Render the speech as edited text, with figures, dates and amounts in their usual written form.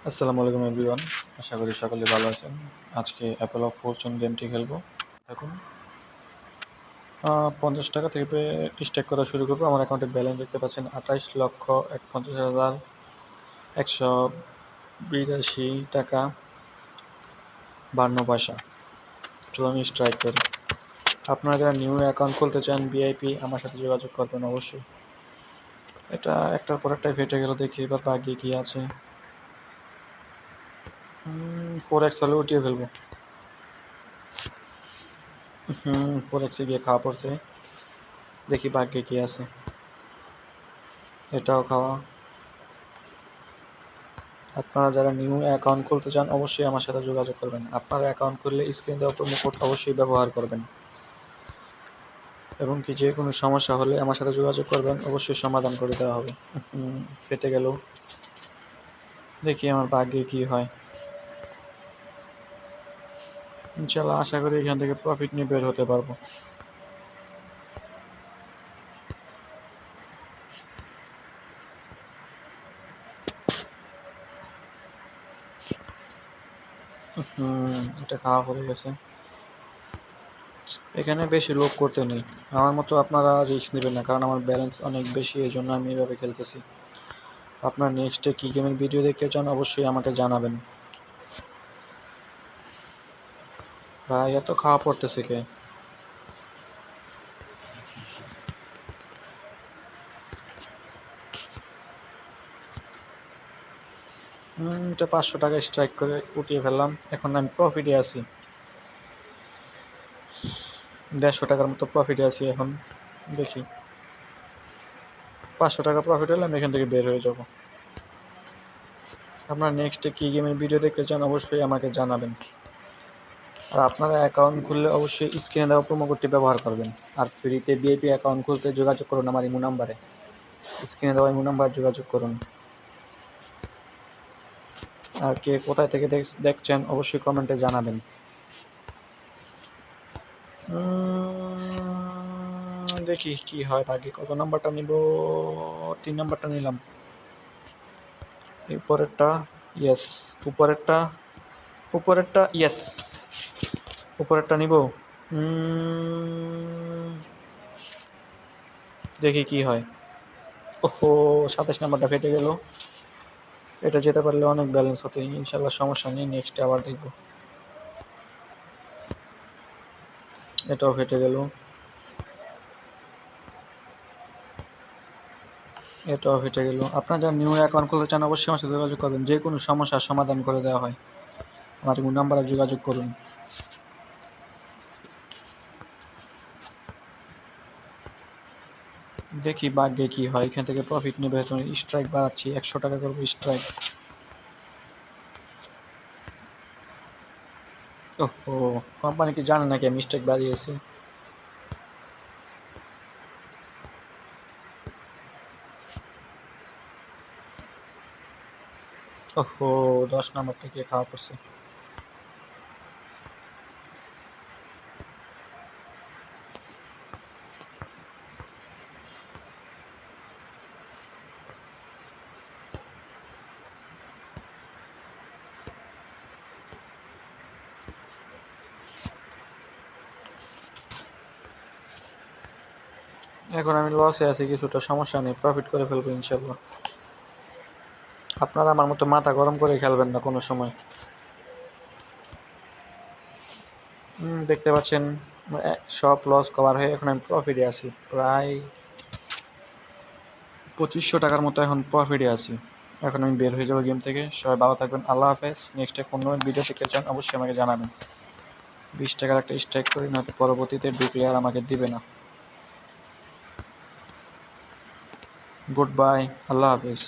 আসসালামু আলাইকুম এভরিওয়ান, আশা করি সকলে ভালো আছেন। আজকে অ্যাপেল অফ ফরচুন গেমটি খেলবো। এখন 50 টাকা থেকে স্টেক করা শুরু করবো। আমার অ্যাকাউন্টে ব্যালেন্স দেখতে পাচ্ছেন 28,51,182 টাকা 52 পয়সা। চলুন স্ট্রাইক করি। আপনারা যারা নিউ অ্যাকাউন্ট খুলতে চান ভিআইপি, আমার সাথে যোগাযোগ করবেন অবশ্যই। এটা একটার পর একটাই ফেটে গেল, দেখি এবার বাকি কি আছে। 4x হলে উঠিয়ে ফেলবো। 4x গিয়ে খাওয়া পড়ছে, দেখি ভাগ্যে কি আছে। এটাও খাওয়া। আপনারা যারা নিউ অ্যাকাউন্ট খুলতে চান অবশ্যই আমার সাথে যোগাযোগ করবেন। আপনারা অ্যাকাউন্ট খুললে স্ক্রিন দেওয়া প্রোমো কোড অবশ্যই ব্যবহার করবেন, এবং কি যে কোনো সমস্যা হলে আমার সাথে যোগাযোগ করবেন, অবশ্যই সমাধান করে দেওয়া হবে। ফেটে গেল, দেখি আমার ভাগ্যে কি হয়। ইনশাল্লাহ আশা করি এখান থেকে প্রফিট নিয়ে বের হতে পারবো। এটা খাওয়া পড়ে গেছে। এখানে বেশি লোক করতে নেই, আমার মতো আপনারা রিস্ক নেবেন না, কারণ আমার ব্যালেন্স অনেক বেশি, এই জন্য আমি এভাবে খেলতেছি। আপনার নেক্সটে কী গেমের ভিডিও দেখতে চান অবশ্যই আমাকে জানাবেন। ভাই এত খাওয়া পড়তেছে কে? এটা 500 টাকা স্ট্রাইক করে উঠিয়ে ফেললাম। এখন আমি প্রফিটে আছি, 150 টাকার মতো প্রফিটে আছি এখন। দেখি 500 টাকা প্রফিট হলে আমি এখান থেকে বের হয়ে যাব। আপনার নেক্সটে কী গেমের ভিডিও দেখতে চান অবশ্যই আমাকে জানাবেন। আর আপনারা অ্যাকাউন্ট খুললে অবশ্যই স্ক্রিনে দেওয়া প্রোমো কোডটি ব্যবহার করবেন। আর ফ্রিতে ভিআইপি অ্যাকাউন্ট খুলতে যোগাযোগ করুন আমার ইমো নাম্বারে, স্ক্রিনে দেওয়া ইমো নাম্বার যোগাযোগ করুন। আর কে কোথায় থেকে দেখছেন অবশ্যই কমেন্টে জানাবেন। দেখি কি হয়, ভাগ্যে কত নাম্বারটা নিব। 3 নাম্বারটা নিলাম। উপরেরটা ইয়েস, উপরেরটা ইয়েস, উপরেরটা নিব। দেখি কি হয়। ওহো, 27 নাম্বারটা ফেটে গেল। এটা যেতে পারলে অনেক ব্যালেন্স হতো, ইনশাল্লাহ সমস্যা নেই, নেক্সটে আবার দেখব। এটাও ফেটে গেল, এটাও ফেটে গেল। আপনারা যারা নিউ অ্যাকাউন্ট খুলতে চান অবশ্যই আমার সাথে যোগাযোগ করবেন, যে কোনো সমস্যার সমাধান করে দেওয়া হয়। আমার ইমো নাম্বারে যোগাযোগ করুন। দেখি ভাগ্যে কি হয়, এখান থেকে প্রফিট নেবে। স্ট্রাইক বাড়াচ্ছি, 100 টাকা করবো স্ট্রাইক। ওহো, কোম্পানি কি জানে নাকি আমি স্ট্রাইক বাড়িয়েছি? ওহো, 10 নাম্বারটা কে খাওয়া পড়ছে। এখন আমি লসে আছি কিছুটা, সমস্যা নেই, প্রফিট করে ফেলবো ইনশাল্লাহ। আপনারা আমার মতো মাথা গরম করে খেলবেন না কোনো সময়। দেখতে পাচ্ছেন সব লস কভার হয়ে এখন আমি প্রফিটে আছি, প্রায় 2500 টাকার মতো এখন প্রফিটে আছি। এখন আমি বের হয়ে যাবো গেম থেকে। সবাই ভালো থাকবেন, আল্লাহ হাফেজ। নেক্সটে কোনো ভিডিও দেখতে চান অবশ্যই আমাকে জানাবেন। 20 টাকার একটা স্ট্রাইক করি, নয়তো পরবর্তীতে ঢুকলে আর আমাকে দিবে না। গুড বাই, আল্লাহ হাফেজ।